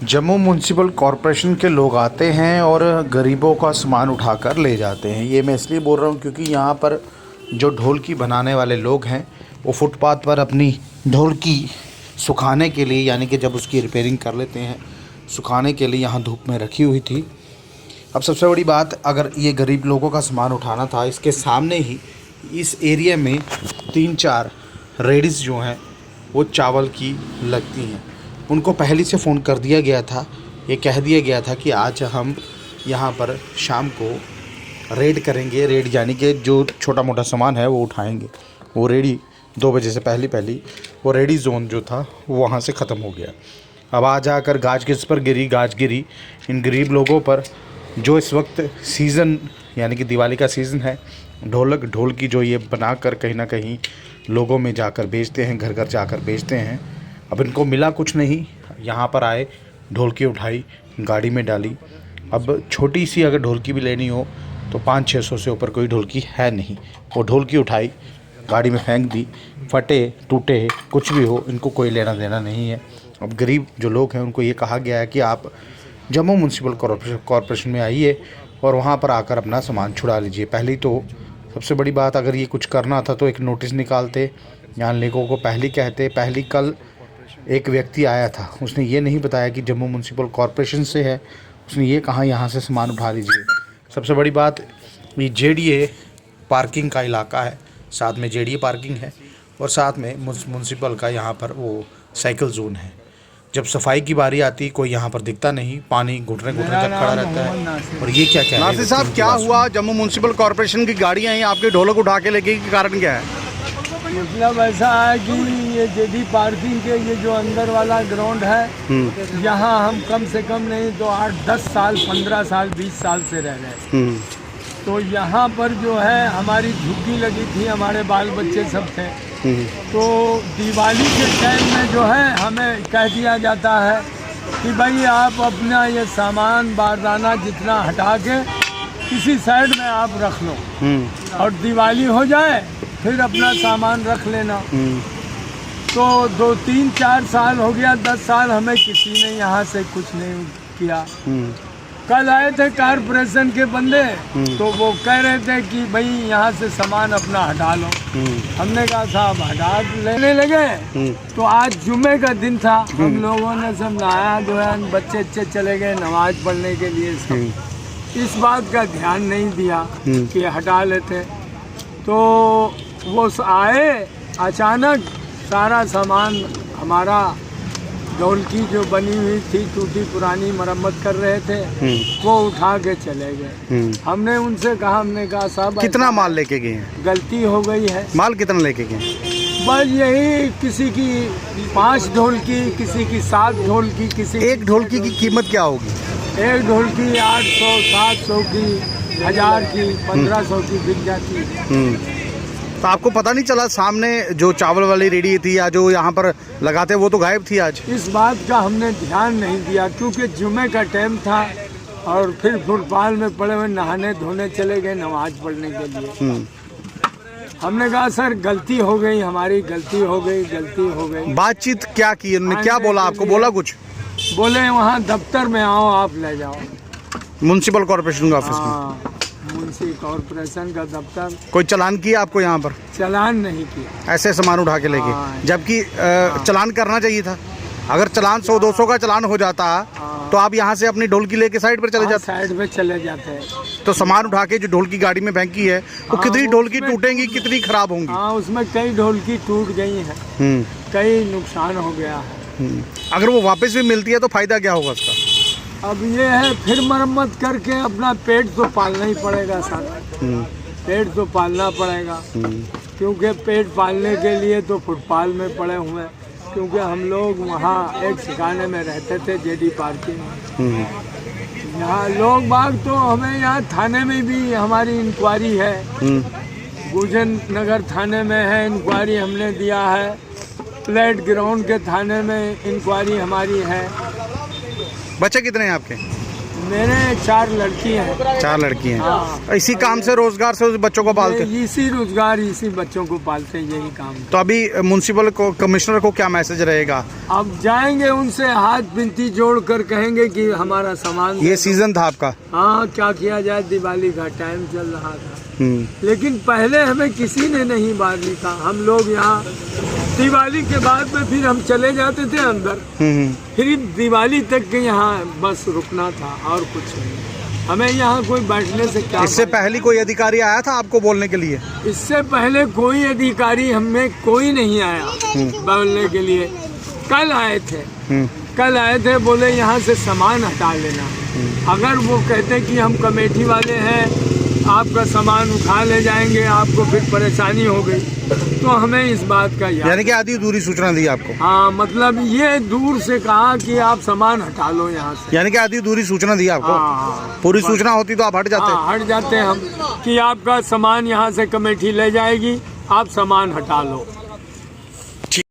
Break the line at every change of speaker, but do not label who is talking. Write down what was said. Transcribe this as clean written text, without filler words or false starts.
Jammu municipal corporation के लोग आते हैं और गरीबों का सामान उठाकर ले जाते हैं। ये मैं इसलिए बोल रहा हूँ क्योंकि यहाँ पर जो ढोलकी बनाने वाले लोग हैं वो फुटपाथ पर अपनी ढोलकी सुखाने के लिए, यानी कि जब उसकी रिपेयरिंग कर लेते हैं, सुखाने के लिए यहाँ धूप में रखी हुई थी। अब सबसे बड़ी बात, अगर ये गरीब लोगों का सामान उठाना था, इसके सामने ही इस एरिया में 3-4 रेडीज़ जो हैं वो चावल की लगती हैं। उनको पहले से फ़ोन कर दिया गया था, ये कह दिया गया था कि आज हम यहाँ पर शाम को रेड करेंगे। रेड यानी कि जो छोटा मोटा सामान है वो उठाएंगे। वो रेडी 2 बजे से पहली वो रेडी जोन जो था वो वहाँ से ख़त्म हो गया। अब आ जाकर गाज किस पर गिरी? गाज गिरी इन गरीब लोगों पर जो इस वक्त सीज़न यानी कि दिवाली का सीज़न है। ढोलकी जो ये बनाकर कहीं ना कहीं लोगों में जाकर बेचते हैं, घर घर जाकर बेचते हैं। अब इनको मिला कुछ नहीं, यहाँ पर आए, ढोलकी उठाई, गाड़ी में डाली। अब छोटी सी अगर ढोलकी भी लेनी हो तो 500-600 से ऊपर कोई ढोलकी है नहीं। वो ढोलकी उठाई, गाड़ी में फेंक दी। फटे टूटे कुछ भी हो, इनको कोई लेना देना नहीं है। अब गरीब जो लोग हैं उनको ये कहा गया है कि आप जम्मू म्यूनसिपल कॉरपोरेशन में आइए और वहाँ पर आकर अपना सामान छुड़ा लीजिए। पहली तो सबसे बड़ी बात, अगर ये कुछ करना था तो एक नोटिस निकालते, यहाँ लोगों को पहले कहते। पहली कल एक व्यक्ति आया था, उसने ये नहीं बताया कि जम्मू म्यूनसिपल कॉरपोरेशन से है, उसने ये कहा यहाँ से सामान उठा लीजिए। सबसे बड़ी बात, ये जेडीए पार्किंग का इलाका है, साथ में जेडीए पार्किंग है और साथ में म्यूनसिपल का यहाँ पर वो साइकिल जोन है। जब सफाई की बारी आती कोई यहाँ पर दिखता नहीं, पानी घुटने तक खड़ा रहता है। और ये क्या है?
नासिर साहब, क्या हुआ? जम्मू म्यूनसिपल कॉरपोरेशन की गाड़ियाँ हैं, आपके ढोलक उठा के लेके, के कारण क्या है?
मतलब ऐसा है कि ये जेडी पार्किंग के ये जो अंदर वाला ग्राउंड है, यहाँ हम कम से कम नहीं तो 8-10 साल, 15 साल, 20 साल से रह रहे हैं। तो यहाँ पर जो है हमारी झुग्गी लगी थी, हमारे बाल बच्चे सब थे। तो दिवाली के टाइम में जो है हमें कह दिया जाता है कि भाई आप अपना ये सामान बारदाना जितना हटा के किसी साइड में आप रख लो और दिवाली हो जाए फिर अपना सामान रख लेना। तो 2-3-4 साल हो गया, 10 साल हमें किसी ने यहाँ से कुछ नहीं किया। कल आए थे कारपोरेशन के बंदे, तो वो कह रहे थे कि भाई यहाँ से सामान अपना हटा लो। हमने कहा साहब हटा लेने लगे। तो आज जुम्मे का दिन था, हम लोगों ने सब नहाया धोया, बच्चे चले गए नमाज पढ़ने के लिए। सब इस बात का ध्यान नहीं दिया कि हटा लेते। तो वो आए अचानक, सारा सामान हमारा ढोलकी जो बनी हुई थी, टूटी पुरानी, मरम्मत कर रहे थे, वो उठा के चले गए। हमने उनसे कहा, हमने कहा साहब
कितना माल लेके गए हैं?
गलती हो गई है।
माल कितना लेके गए?
बस यही, किसी की 5 ढोलकी, किसी की 7 ढोलकी, किसी
एक ढोलकी की कीमत क्या होगी?
एक ढोलकी 800, 700 की, 1000 की, 1500 की बिक जाती है।
तो आपको पता नहीं चला सामने जो चावल वाली रेडी थी या जो यहाँ पर लगाते वो तो गायब थी आज? इस
बात का हमने ध्यान नहीं दिया क्योंकि जुमे का टाइम था और फिर फुटपाल में पड़े हुए नहाने धोने चले गए नमाज पढ़ने के लिए। हमने कहा सर गलती हो गई, हमारी गलती हो गई।
बातचीत क्या की उन्होंने? क्या बोला आपको? बोला कुछ?
बोले वहाँ दफ्तर में आओ, आप ले जाओ
म्यूनसिपल कॉर्पोरेशन का ऑफिस में।
म्यूनसिपल कॉर्पोरेशन का दफ्तर।
कोई चालान किया आपको यहाँ पर?
चालान नहीं किया,
ऐसे सामान उठा के लेके, जबकि चालान करना चाहिए था। अगर चालान 100-200 का चालान हो जाता तो आप यहाँ से अपनी ढोलकी लेके साइड पर चले जाते।
साइड पे चले जाते हैं।
तो सामान उठा के जो ढोलकी गाड़ी में फेंकी है वो कितनी ढोलकी टूटेंगी, कितनी खराब होंगी?
हाँ, उसमें कई ढोलकी टूट गई हैं, कई नुकसान हो गया है।
अगर वो वापस भी मिलती है तो फायदा क्या होगा उसका?
अब ये है फिर मरम्मत करके अपना पेट तो पालना ही पड़ेगा साथ। पेट तो पालना पड़ेगा क्योंकि पेट पालने के लिए तो फुटपाल में पड़े हुए हैं। क्योंकि हम लोग वहाँ एक ठिकाने में रहते थे, जेडी पार्किंग। यहाँ लोग बाग तो हमें यहाँ थाने में भी हमारी इंक्वायरी है, गुजन नगर थाने में है, इंक्वायरी हमने दिया है। प्लेट ग्राउंड के थाने में इंक्वायरी हमारी है।
बच्चे कितने हैं आपके?
मेरे 4 लड़की हैं।
4 लड़की हैं।
हाँ।
इसी काम से रोजगार से उस बच्चों को पालते?
इसी रोजगार, इसी बच्चों को पालते, यही काम।
तो अभी म्युनिसिपल को, कमिश्नर को क्या मैसेज रहेगा?
अब जाएंगे उनसे, हाथ बिनती जोड़ कर कहेंगे कि हमारा सामान।
ये सीजन था आपका?
हाँ, क्या किया जाए, दिवाली का टाइम चल रहा था। लेकिन पहले हमें किसी ने नहीं बाहर लिखा। हम लोग यहाँ दिवाली के बाद में फिर हम चले जाते थे अंदर, फिर दिवाली तक के यहाँ बस रुकना था और कुछ नहीं। हमें यहाँ कोई बैठने से क्या।
इससे पहले कोई अधिकारी आया था आपको बोलने के लिए?
इससे पहले कोई अधिकारी हमें कोई नहीं आया बोलने के लिए। कल आए थे, बोले यहाँ से सामान हटा लेना। अगर वो कहते कि हम कमेटी वाले हैं, आपका सामान उठा ले जाएंगे, आपको फिर परेशानी हो गई, तो हमें इस बात का
यानी कि आधी दूरी सूचना दी आपको?
हाँ, मतलब ये दूर से कहा कि आप सामान हटा लो यहाँ से।
यानी कि आधी दूरी सूचना दी आपको?
हाँ,
पूरी सूचना होती तो आप हट जाते?
हाँ, हट जाते हम कि आपका सामान यहाँ से कमेटी ले जाएगी, आप सामान हटा लो।